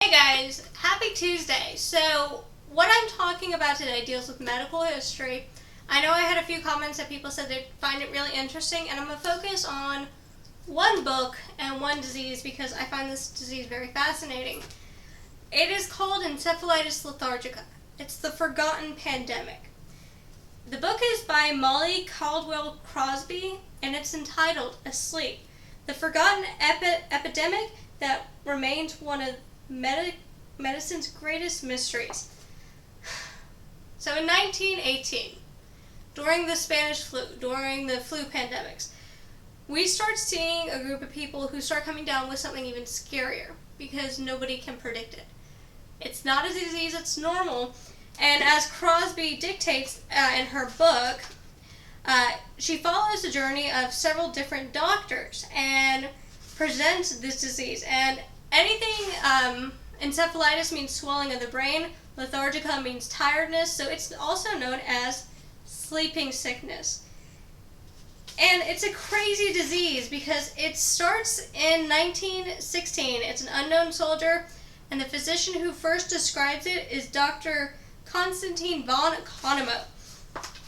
Hey guys, happy Tuesday. So what I'm talking about today deals with medical history. I know I had a few comments that people said they'd find it really interesting, and I'm going to focus on one book and one disease because I find this disease very fascinating. It is called encephalitis lethargica. It's the forgotten pandemic. The book is by Molly Caldwell Crosby, and it's entitled Asleep, the Forgotten Epidemic That Remains One of Medicine's Greatest Mysteries. So in 1918, during the Spanish flu, during the flu pandemics, we start seeing a group of people who start coming down with something even scarier because nobody can predict it. It's not a disease, it's normal. And as Crosby dictates in her book, she follows the journey of several different doctors and presents this disease. And anything, encephalitis means swelling of the brain, lethargica means tiredness, so it's also known as sleeping sickness. And it's a crazy disease because it starts in 1916. It's an unknown soldier, and the physician who first describes it is Dr. Constantine von Economo.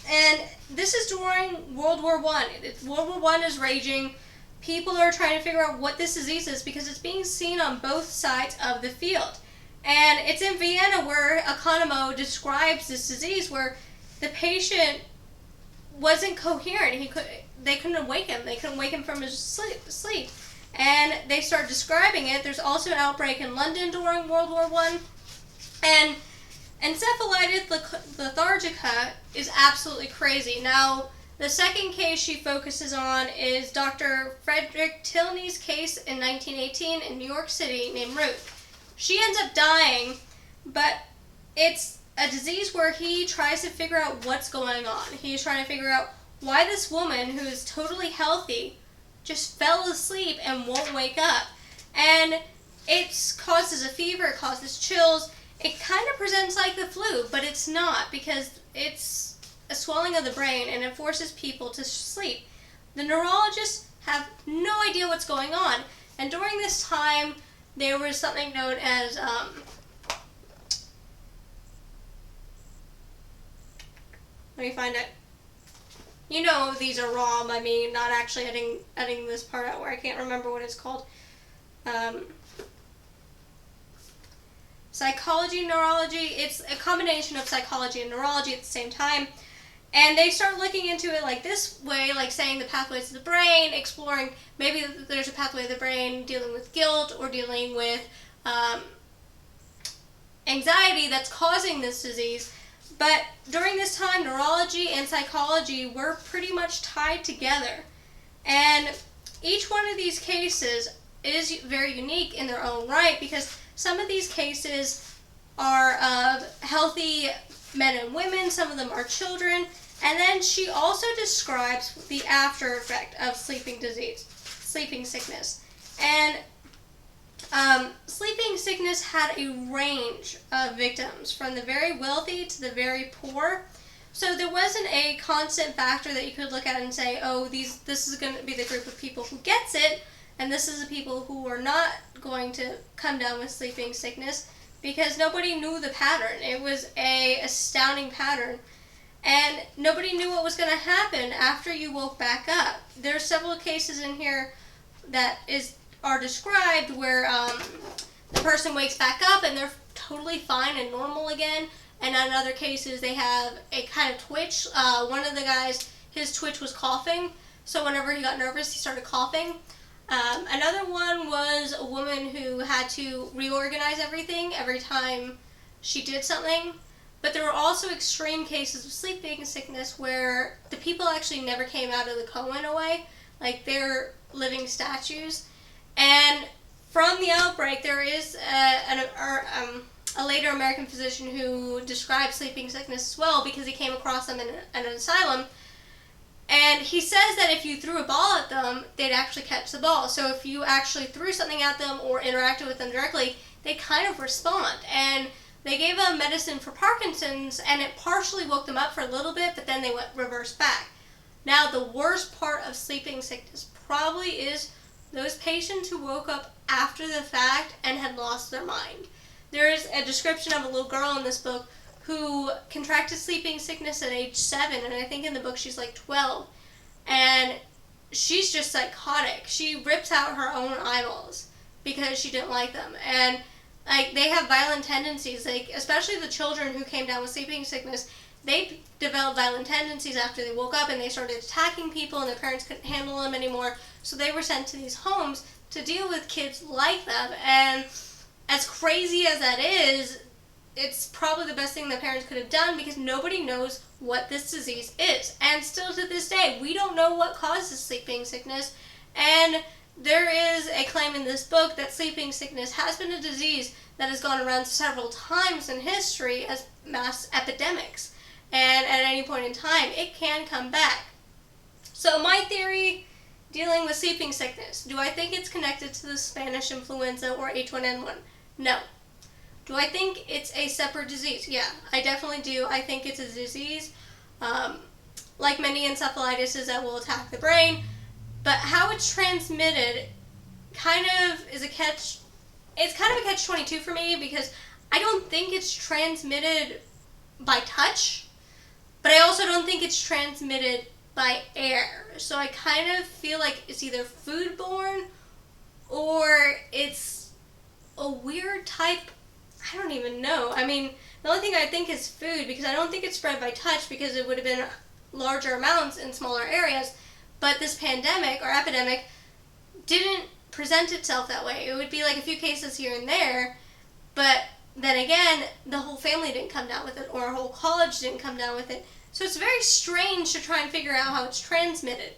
And this is during World War I. World War I is raging. People are trying to figure out what this disease is because it's being seen on both sides of the field. And it's in Vienna where Economo describes this disease where the patient wasn't coherent. They couldn't wake him. They couldn't wake him from his sleep. And they start describing it. There's also an outbreak in London during World War I. And encephalitis lethargica is absolutely crazy. Now, the second case she focuses on is Dr. Frederick Tilney's case in 1918 in New York City named Ruth. She ends up dying, but it's a disease where he tries to figure out what's going on. He's trying to figure out why this woman, who is totally healthy, just fell asleep and won't wake up. And it causes a fever, it causes chills. It kind of presents like the flu, but it's not because it's a swelling of the brain and it forces people to sleep. The neurologists have no idea what's going on. And during this time, there was something known as let me find it. You know these are wrong. I mean, not actually editing this part out where I can't remember what it's called. Psychology, neurology, it's a combination of psychology and neurology at the same time. And they start looking into it like this way, like saying the pathways of the brain, exploring maybe there's a pathway of the brain dealing with guilt or dealing with anxiety that's causing this disease. But during this time, neurology and psychology were pretty much tied together. And each one of these cases is very unique in their own right because some of these cases are of healthy men and women, some of them are children, and then she also describes the after effect of sleeping sickness. And sleeping sickness had a range of victims, from the very wealthy to the very poor. So there wasn't a constant factor that you could look at and say, oh, this is going to be the group of people who gets it, and this is the people who are not going to come down with sleeping sickness, because nobody knew the pattern. It was an astounding pattern, and nobody knew what was going to happen after you woke back up. There are several cases in here that are described where the person wakes back up and they're totally fine and normal again, and in other cases they have a kind of twitch. One of the guys, his twitch was coughing, so whenever he got nervous he started coughing. Another one was a woman who had to reorganize everything every time she did something. But there were also extreme cases of sleeping sickness where the people actually never came out of the coma in a way, like they're living statues. And from the outbreak, there is a later American physician who described sleeping sickness as well because he came across them in an asylum. And he says that if you threw a ball at them, they'd actually catch the ball. So if you actually threw something at them or interacted with them directly, they kind of respond. And they gave them medicine for Parkinson's, and it partially woke them up for a little bit, but then they went reverse back. Now, the worst part of sleeping sickness probably is those patients who woke up after the fact and had lost their mind. There's a description of a little girl in this book who contracted sleeping sickness at age 7, and I think in the book she's like 12. And she's just psychotic. She rips out her own eyeballs because she didn't like them. And like they have violent tendencies, like especially the children who came down with sleeping sickness, they developed violent tendencies after they woke up, and they started attacking people, and their parents couldn't handle them anymore. So they were sent to these homes to deal with kids like them. And as crazy as that is, it's probably the best thing the parents could have done, because nobody knows what this disease is. And still to this day, we don't know what causes sleeping sickness. And there is a claim in this book that sleeping sickness has been a disease that has gone around several times in history as mass epidemics. And at any point in time, it can come back. So my theory dealing with sleeping sickness, do I think it's connected to the Spanish influenza or H1N1? No. Do I think it's a separate disease? Yeah, I definitely do. I think it's a disease, like many encephalitises, that will attack the brain. But how it's transmitted kind of is it's kind of a catch-22 for me, because I don't think it's transmitted by touch, but I also don't think it's transmitted by air. So I kind of feel like it's either foodborne or it's a weird type. I don't even know. I mean, the only thing I think is food, because I don't think it's spread by touch, because it would have been larger amounts in smaller areas. But this pandemic or epidemic didn't present itself that way. It would be like a few cases here and there, but then again, the whole family didn't come down with it, or a whole college didn't come down with it. So it's very strange to try and figure out how it's transmitted.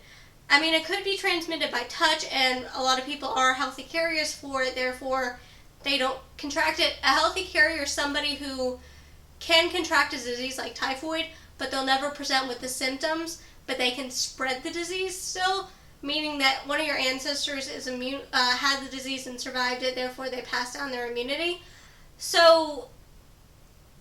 I mean, it could be transmitted by touch, and a lot of people are healthy carriers for it, therefore they don't contract it. A healthy carrier is somebody who can contract a disease like typhoid, but they'll never present with the symptoms, but they can spread the disease still, meaning that one of your ancestors is had the disease and survived it, therefore they pass down their immunity. So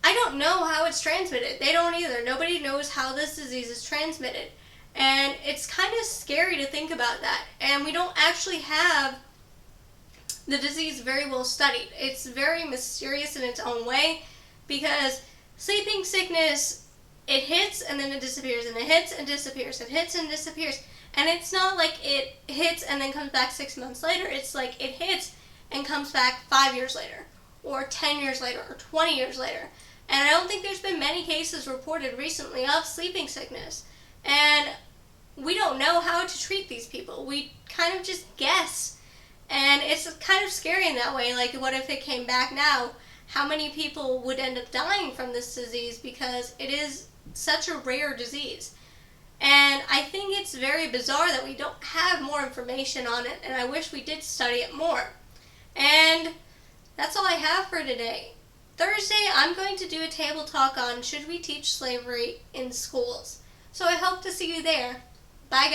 I don't know how it's transmitted. They don't either. Nobody knows how this disease is transmitted. And it's kind of scary to think about that. And we don't actually have the disease very well studied. It's very mysterious in its own way, because sleeping sickness, it hits and then it disappears, and it hits and disappears, it hits and disappears. And it's not like it hits and then comes back 6 months later. It's like it hits and comes back 5 years later, or 10 years later, or 20 years later. And I don't think there's been many cases reported recently of sleeping sickness. And we don't know how to treat these people. We kind of just guess. And it's kind of scary in that way. Like, what if it came back now? How many people would end up dying from this disease, because it is such a rare disease? And I think it's very bizarre that we don't have more information on it, and I wish we did study it more. And that's all I have for today. Thursday, I'm going to do a table talk on should we teach slavery in schools. So I hope to see you there. Bye, guys.